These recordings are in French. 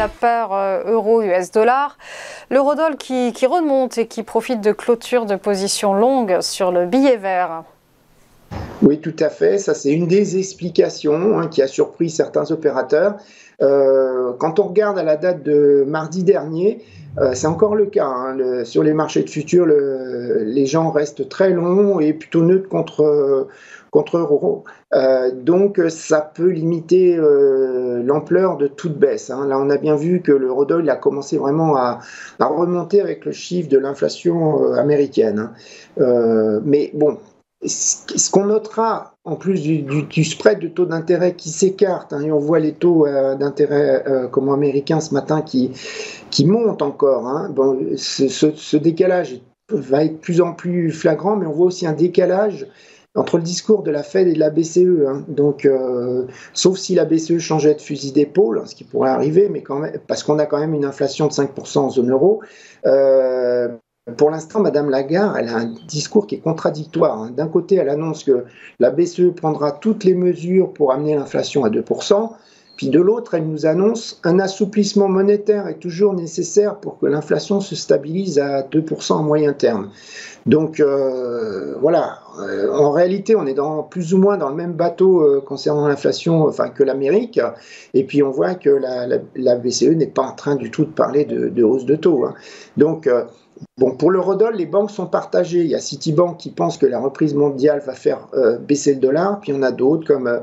la paire euro-US dollar. L'eurodoll qui remonte et qui profite de clôtures de position longue sur le billet vert. Oui, tout à fait. Ça, c'est une des explications qui a surpris certains opérateurs. Quand on regarde à la date de mardi dernier, c'est encore le cas. Sur les marchés de futurs, les gens restent très longs et plutôt neutres contre euro. Donc, ça peut limiter l'ampleur de toute baisse. Là, on a bien vu que l'eurodoll a commencé vraiment à remonter avec le chiffre de l'inflation américaine. Mais bon, ce qu'on notera, en plus du spread de taux d'intérêt qui s'écarte, et on voit les taux d'intérêt comme américains ce matin qui montent encore. Bon, ce décalage va être de plus en plus flagrant, mais on voit aussi un décalage entre le discours de la Fed et de la BCE. Donc, sauf si la BCE changeait de fusil d'épaule, ce qui pourrait arriver, mais quand même, parce qu'on a quand même une inflation de 5% en zone euro. Pour l'instant, Madame Lagarde, elle a un discours qui est contradictoire. D'un côté, elle annonce que la BCE prendra toutes les mesures pour amener l'inflation à 2%, puis de l'autre, elle nous annonce un assouplissement monétaire est toujours nécessaire pour que l'inflation se stabilise à 2% à moyen terme. Donc voilà, en réalité, on est plus ou moins dans le même bateau concernant l'inflation que l'Amérique, et puis on voit que la BCE n'est pas en train du tout de parler de hausse de taux. Donc, bon, pour l'eurodoll, les banques sont partagées. Il y a Citibank qui pense que la reprise mondiale va faire baisser le dollar, puis il y en a d'autres comme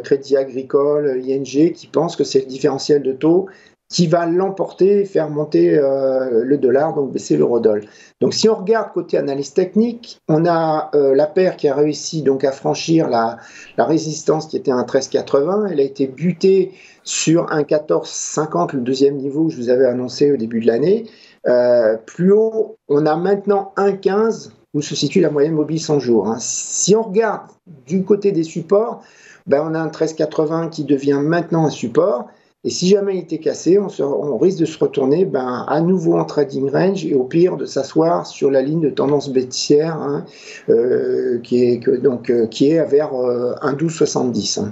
Crédit Agricole, ING, qui pensent que c'est le différentiel de taux qui va l'emporter et faire monter le dollar, donc baisser l'eurodoll. Donc si on regarde côté analyse technique, on a la paire qui a réussi donc à franchir la résistance qui était un 13,80. Elle a été butée sur un 14,50, le deuxième niveau que je vous avais annoncé au début de l'année. Plus haut, on a maintenant 1,15 où se situe la moyenne mobile 100 jours. Si on regarde du côté des supports, on a un 13,80 qui devient maintenant un support. Et si jamais il était cassé, on risque de se retourner à nouveau en trading range et au pire de s'asseoir sur la ligne de tendance baissière qui est vers 1,1270.